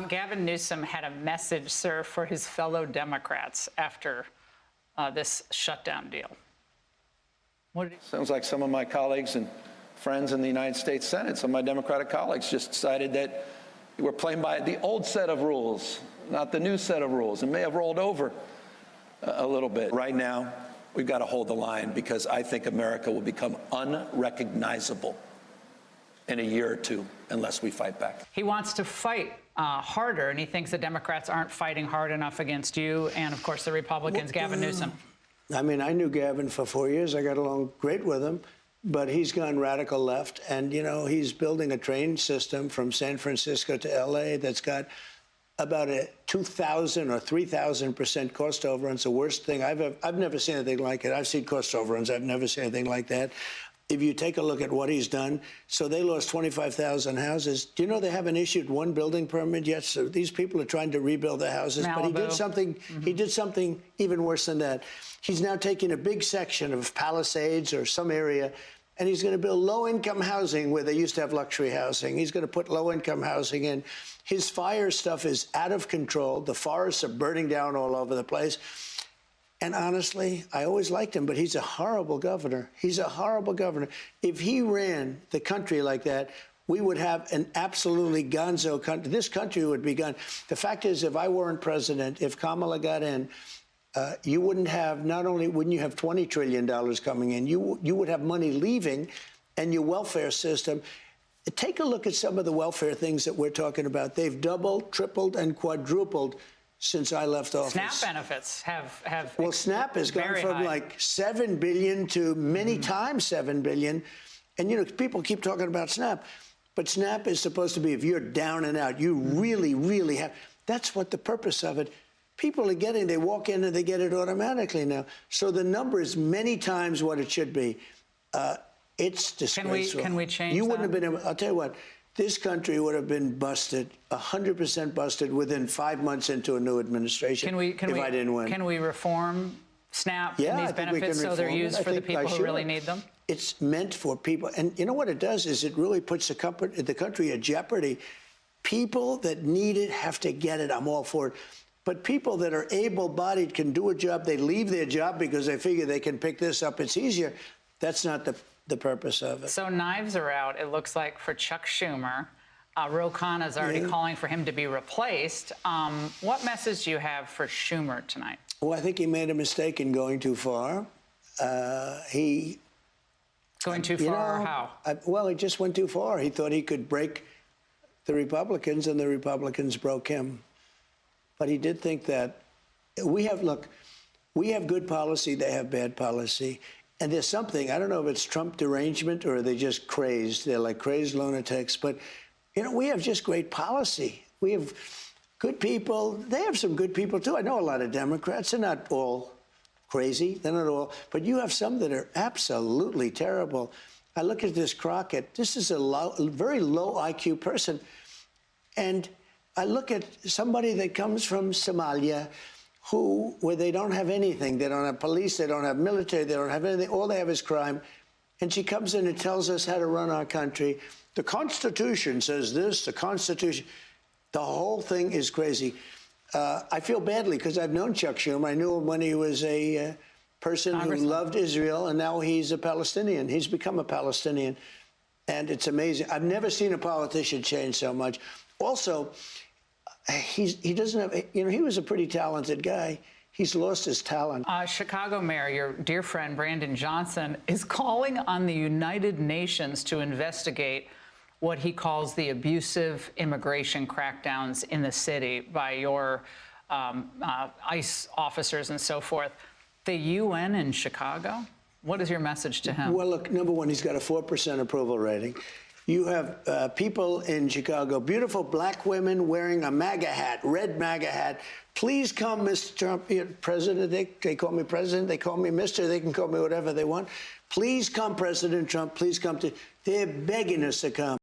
Gavin Newsom had a message, sir, for his fellow Democrats after this shutdown deal. Sounds like some of my colleagues and friends in the United States Senate, some of my Democratic colleagues just decided that we're playing by the old set of rules, not the new set of rules, and may have rolled over a little bit. Right now, we've got to hold the line because I think America will become unrecognizable in a year or two unless we fight back. He wants to fight harder, and he thinks the Democrats aren't fighting hard enough against you and, of course, the Republicans, Gavin Newsom. I mean, I knew Gavin for 4 years. I got along great with him, but he's gone radical left. And, you know, he's building a train system from San Francisco to L.A. that's got about a 2,000 or 3,000% cost overrun. It's the worst thing I've never seen anything like it. I've seen cost overruns. I've never seen anything like that. If you take a look at what he's done, so they lost 25,000 houses. Do you know they haven't issued one building permit yet? So these people are trying to rebuild their houses. Malibu. But he did something. He did something even worse than that. He's now taking a big section of Palisades or some area, and he's going to build low-income housing where they used to have luxury housing. He's going to put low-income housing in. His fire stuff is out of control. The forests are burning down all over the place. And honestly, I always liked him, but he's a horrible governor. He's a horrible governor. If he ran the country like that, we would have an absolutely gonzo country. This country would be gone. The fact is, if I weren't president, if Kamala got in, you wouldn't have, not only wouldn't you have $20 trillion coming in, you would have money leaving, and your welfare system. Take a look at some of the welfare things that we're talking about. They've doubled, tripled, and quadrupled since I left office. SNAP benefits have well, SNAP has gone from high. like $7 billion to many times $7 billion. And, you know, people keep talking about SNAP. But SNAP is supposed to be if you're down and out, you really, really have. That's what the purpose of it. People are getting, they walk in and they get it automatically now. So the number is many times what it should be. It's disgraceful. Can we change You wouldn't that? have been able, I'll tell you what. This country would have been busted, 100% busted, within 5 months into a new administration if I didn't win. Can we reform SNAP Yeah, and these benefits so they're used for the people who really need them? It's meant for people. And you know what it does is it really puts the country at jeopardy. People that need it have to get it. I'm all for it. But people that are able-bodied can do a job. They leave their job because they figure they can pick this up. It's easier. That's not the purpose of it. So knives are out, it looks like, for Chuck Schumer. Ro Khanna is already calling for him to be replaced. What message do you have for Schumer tonight? Well, I think he made a mistake in going too far. Going too far, or how? Well, he just went too far. He thought he could break the Republicans, and the Republicans broke him. But he did think that we have good policy, they have bad policy. And there's something, I don't know if it's Trump derangement or they're just crazed. They're like crazed lunatics. But, you know, we have just great policy. We have good people. They have some good people, too. I know a lot of Democrats. They're not all crazy. They're not all. But you have some that are absolutely terrible. I look at this Crockett. This is a very low IQ person. And I look at somebody that comes from Somalia, where they don't have anything. They don't have police, they don't have military, they don't have anything. All they have is crime. And she comes in and tells us how to run our country. The Constitution says this, the Constitution. The whole thing is crazy. I feel badly because I've known Chuck Schumer. I knew him when he was a person who loved Israel, and now he's a Palestinian. He's become a Palestinian. And it's amazing. I've never seen a politician change so much. Also, he doesn't have, you know, he was a pretty talented guy. He's lost his talent. Chicago Mayor, your dear friend Brandon Johnson, is calling on the United Nations to investigate what he calls the abusive immigration crackdowns in the city by your ICE officers and so forth. The UN in Chicago? What is your message to him? Well, look, number one, he's got a 4% approval rating. You have people in Chicago, beautiful black women wearing a MAGA hat, red MAGA hat. Please come, Mr. Trump, President. They call me President. They call me Mr. They can call me whatever they want. Please come, President Trump. Please come to. They're begging us to come.